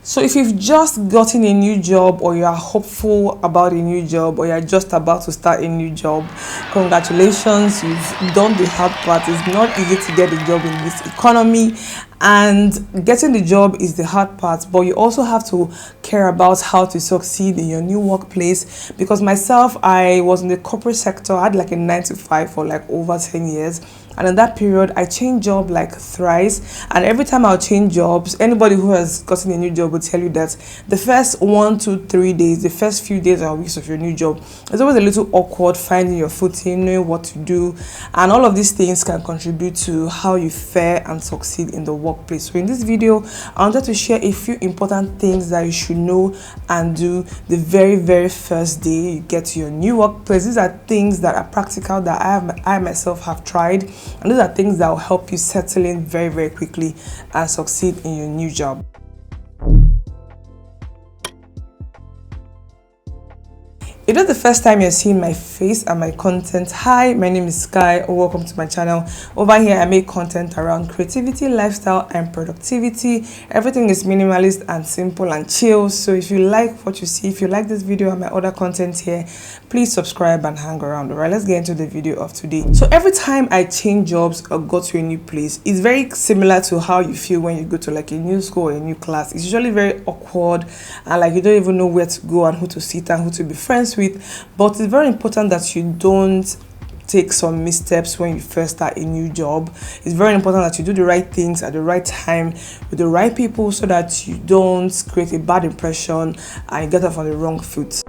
So if you've just gotten a new job, or you are hopeful about a new job, or you're just about to start a new job, congratulations, you've done the hard part. It's not easy to get a job in this economy, and getting the job is the hard part, but you also have to care about how to succeed in your new workplace. Because myself, I was in the corporate sector. I had like a 9 to 5 for like over 10 years, and in that period I changed job like thrice. And every time I'll change jobs, anybody who has gotten a new job will tell you that the first 1, 2, 3 days, the first few days or weeks of your new job, it's always a little awkward finding your footing, knowing what to do, and all of these things can contribute to how you fare and succeed in the workplace. So in this video, I wanted to share a few important things that you should know and do the very first day you get to your new workplace. These are things that are practical, that I myself have tried, and these are things that will help you settle in very quickly and succeed in your new job. If it's the first time you're seeing my face and my content, hi, my name is Sky. Welcome to my channel. Over here I make content around creativity, lifestyle and productivity. Everything is minimalist and simple and chill. So if you like what you see, if you like this video and my other content here, please subscribe and hang around. All right, let's get into the video of today. So every time I change jobs or go to a new place, it's very similar to how you feel when you go to like a new school or a new class. It's usually very awkward, and like you don't even know where to go and who to sit and who to be friends with. But it's very important that you don't take some missteps when you first start a new job. It's very important that you do the right things at the right time with the right people, so that you don't create a bad impression and you get off on the wrong foot.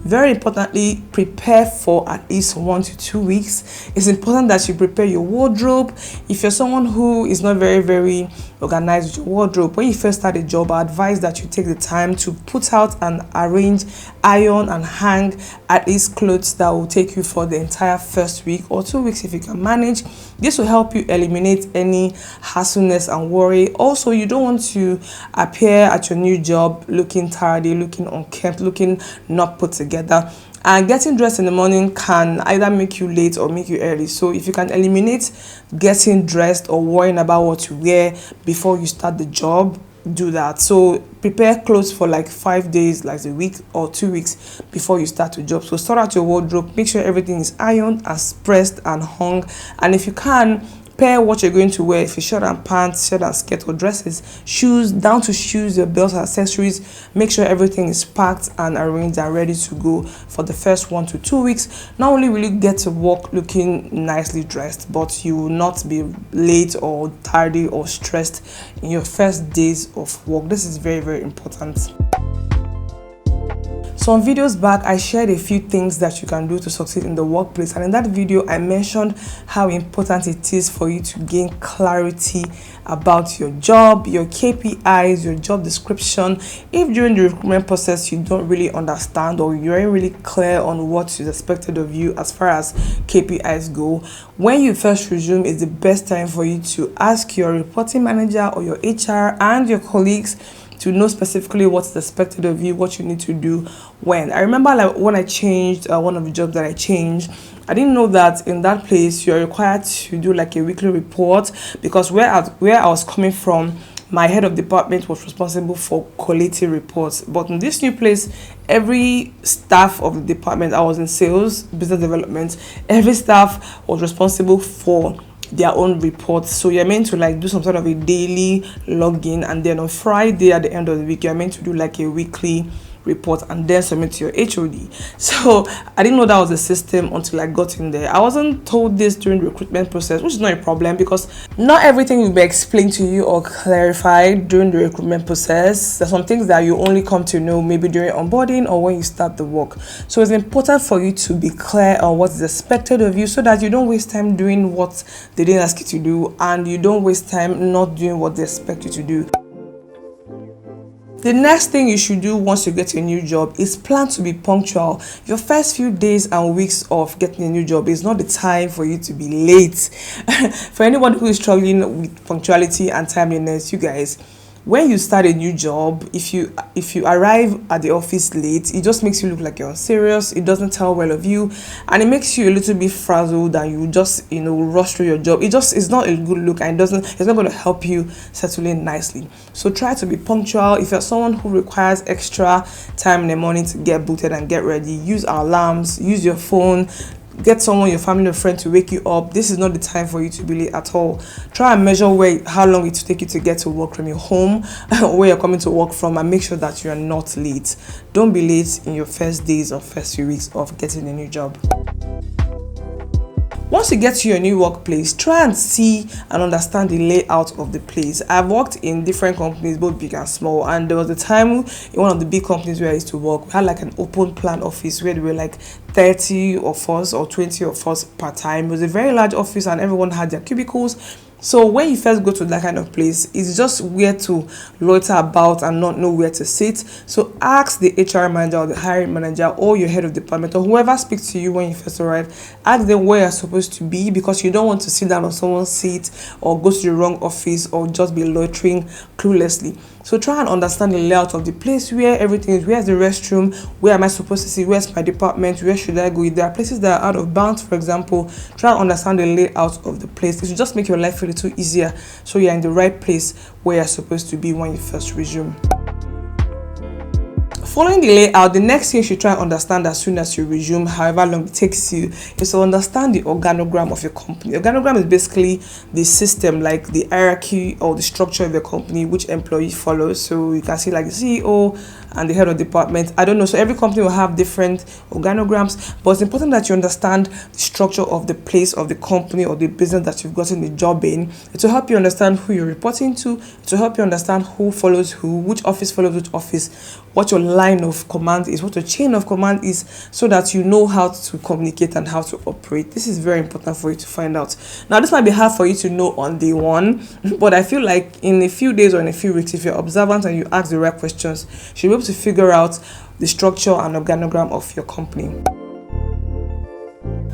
Very importantly, prepare for at least 1 to 2 weeks. It's important that you prepare your wardrobe. If you're someone who is not very organized with your wardrobe, when you first start a job, I advise that you take the time to put out and arrange, iron and hang at least clothes that will take you for the entire first week or 2 weeks if you can manage. This will help you eliminate any hassleness and worry. Also, you don't want to appear at your new job looking tardy, looking unkempt, looking not put together. And getting dressed in the morning can either make you late or make you early. So if you can eliminate getting dressed or worrying about what to wear before you start the job, do that. So prepare clothes for like 5 days, like a week or 2 weeks before you start the job. So sort out your wardrobe, make sure everything is ironed and pressed and hung, and if you can, pair what you're going to wear. If it's shirt and pants, shirt and skirt, or dresses, shoes, down to shoes, your belts, accessories, make sure everything is packed and arranged and ready to go for the first 1 to 2 weeks. Not only will you get to work looking nicely dressed, but you will not be late or tardy or stressed in your first days of work. This is very important. Some videos back, I shared a few things that you can do to succeed in the workplace, and in that video I mentioned how important it is for you to gain clarity about your job, your KPIs, your job description. If during the recruitment process you don't really understand, or you aren't really clear on what is expected of you as far as KPIs go, when you first resume is the best time for you to ask your reporting manager or your HR and your colleagues to know specifically what's expected of you, what you need to do when. I remember like when I changed one of the jobs that I changed, I didn't know that in that place you're required to do like a weekly report, because where I was coming from, my head of department was responsible for collating reports. But in this new place, every staff of the department, I was in sales, business development, every staff was responsible for their own reports. So you're meant to like do some sort of a daily login, and then on Friday at the end of the week you're meant to do like a weekly report and then submit to your HOD. So I didn't know that was a system until I got in there. I wasn't told this during the recruitment process, which is not a problem, because not everything will be explained to you or clarified during the recruitment process. There's some things that you only come to know maybe during onboarding or when you start the work. So it's important for you to be clear on what is expected of you, so that you don't waste time doing what they didn't ask you to do, and you don't waste time not doing what they expect you to do. The next thing you should do once you get a new job is plan to be punctual. Your first few days and weeks of getting a new job is not the time for you to be late. For anyone who is struggling with punctuality and timeliness, you guys, When you start a new job, if you arrive at the office late, it just makes you look like you're unserious. It doesn't tell well of you, and it makes you a little bit frazzled, and you just rush through your job. It's not a good look, and it's not going to help you settle in nicely. So try to be punctual. If you're someone who requires extra time in the morning to get booted and get ready, use alarms, use your phone, get someone, your family or friend, to wake you up. This is not the time for you to be late at all. Try and measure how long it will take you to get to work from your home where you're coming to work from, and make sure that you're not late. Don't be late in your first days or first few weeks of getting a new job. Once you get to your new workplace, try and see and understand the layout of the place. I've worked in different companies, both big and small, and there was a time in one of the big companies where I used to work, we had like an open plan office where there were like 30 of us or 20 of us per time. It was a very large office and everyone had their cubicles. So when you first go to that kind of place, it's just weird to loiter about and not know where to sit. So ask the HR manager or the hiring manager or your head of department or whoever speaks to you when you first arrive. Ask them where you're supposed to be, because you don't want to sit down on someone's seat or go to the wrong office or just be loitering cluelessly. So try and understand the layout of the place, where everything is. Where's the restroom? Where am I supposed to sit? Where's my department? Where should I go? If there are places that are out of bounds, for example, try and understand the layout of the place. It will just make your life a little easier, so you're in the right place where you're supposed to be when you first resume. Following the layout, the next thing you should try and understand as soon as you resume, however long it takes you, is to understand the organogram of your company. Organogram is basically the system, like the hierarchy or the structure of your company, which employee follows. So you can see like the CEO and the head of department. I don't know. So every company will have different organograms, but it's important that you understand the structure of the place of the company or the business that you've gotten the job in. It will help you understand who you're reporting to. It will help you understand who follows who, which office follows which office, what your line of command is, what your chain of command is, so that you know how to communicate and how to operate. This is very important for you to find out. Now, this might be hard for you to know on day one, but I feel like in a few days or in a few weeks, if you're observant and you ask the right questions, you'll be able to figure out the structure and organogram of your company.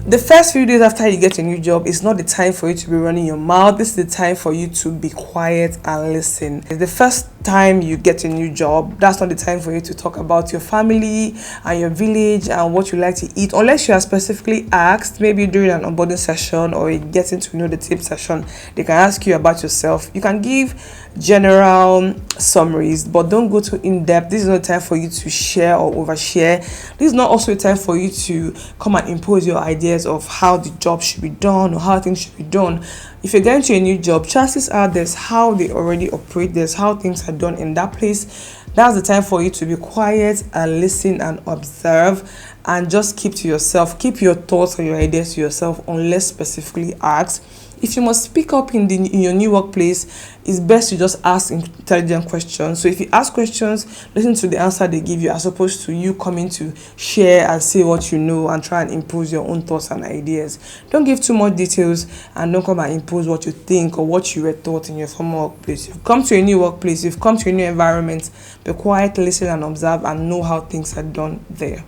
The first few days after you get a new job, it's not the time for you to be running your mouth. This is the time for you to be quiet and listen. It's the first time you get a new job. That's not the time for you to talk about your family and your village and what you like to eat, unless you are specifically asked, maybe during an onboarding session or a getting to know the team session. They can ask you about yourself. You can give general summaries, but don't go too in-depth. This is not a time for you to share or overshare. This is not also a time for you to come and impose your ideas of how the job should be done or how things should be done. If you're going to a new job, chances are there's how they already operate, there's how things are done in that place. That's the time for you to be quiet and listen and observe, and just keep to yourself. Keep your thoughts and your ideas to yourself unless specifically asked. If you must speak up in your new workplace, it's best to just ask intelligent questions. So if you ask questions, listen to the answer they give you, as opposed to you coming to share and say what you know and try and impose your own thoughts and ideas. Don't give too much details, and don't come and impose what you think or what you were taught in your former workplace. You've come to a new workplace, you've come to a new environment. Be quiet, listen and observe, and know how things are done there.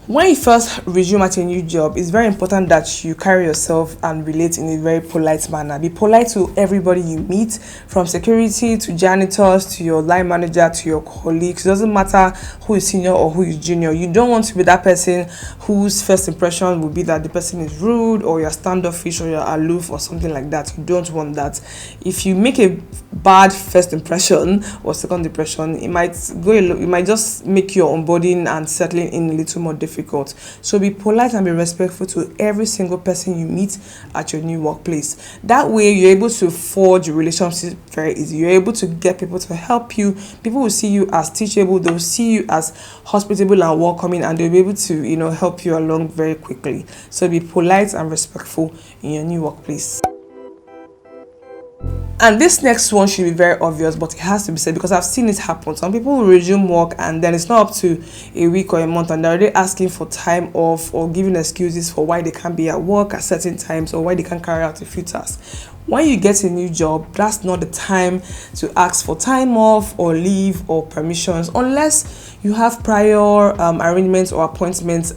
When you first resume at a new job, it's very important that you carry yourself and relate in a very polite manner. Be polite to everybody you meet, from security to janitors to your line manager to your colleagues. It doesn't matter who is senior or who is junior. You don't want to be that person whose first impression will be that the person is rude or you're standoffish or you're aloof or something like that. You don't want that. If you make a bad first impression or second impression, it might just make your onboarding and settling in a little more difficult. So be polite and be respectful to every single person you meet at your new workplace. That way you're able to forge relationships very easy. You're able to get people to help you. People will see you as teachable, they'll see you as hospitable and welcoming, and they'll be able to help you along very quickly. So be polite and respectful in your new workplace. And this next one should be very obvious, but it has to be said because I've seen it happen. Some people will resume work and then it's not up to a week or a month and they're already asking for time off or giving excuses for why they can't be at work at certain times or why they can't carry out a few tasks. When you get a new job, that's not the time to ask for time off or leave or permissions unless you have prior arrangements or appointments,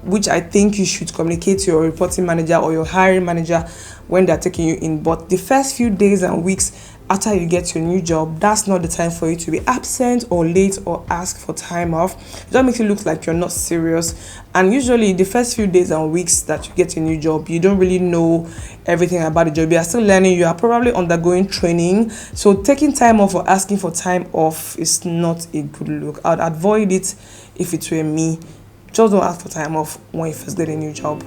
which I think you should communicate to your reporting manager or your hiring manager when they're taking you in. But the first few days and weeks after you get your new job, that's not the time for you to be absent or late or ask for time off. It just makes it look like you're not serious. And usually the first few days and weeks that you get a new job, you don't really know everything about the job. You are still learning, you are probably undergoing training. So taking time off or asking for time off is not a good look. I'd avoid it if it were me. Just don't ask for time off when you first get a new job.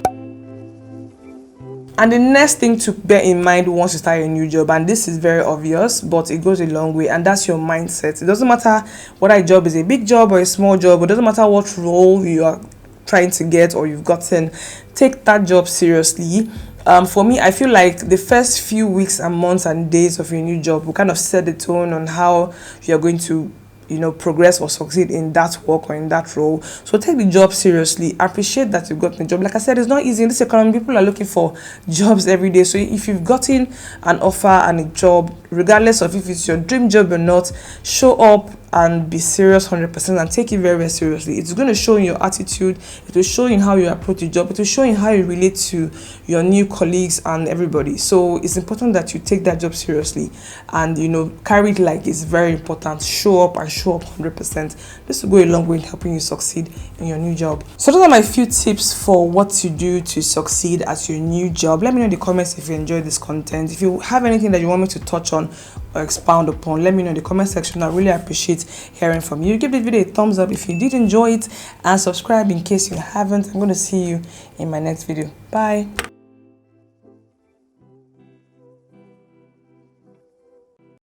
And the next thing to bear in mind once you start a new job, and this is very obvious, but it goes a long way, and that's your mindset. It doesn't matter whether a job is a big job or a small job. It doesn't matter what role you are trying to get or you've gotten. Take that job seriously. For me, I feel like the first few weeks and months and days of your new job will kind of set the tone on how you're going to progress or succeed in that work or in that role. So take the job seriously. Appreciate that you've gotten a job. Like I said, it's not easy in this economy. People are looking for jobs every day. So if you've gotten an offer and a job, regardless of if it's your dream job or not, show up and be serious 100% and take it very, very seriously. It's going to show in your attitude. It will show in how you approach the job. It will show in how you relate to your new colleagues and everybody. So it's important that you take that job seriously and carry it like it's very important. Show up and show up 100%. This will go a long way in helping you succeed in your new job. So those are my few tips for what to do to succeed at your new job. Let me know in the comments if you enjoyed this content. If you have anything that you want me to touch on or expound upon, let me know in the comment section. I really appreciate hearing from you. Give this video a thumbs up if you did enjoy it, and subscribe in case you haven't. I'm going to see you in my next video. Bye.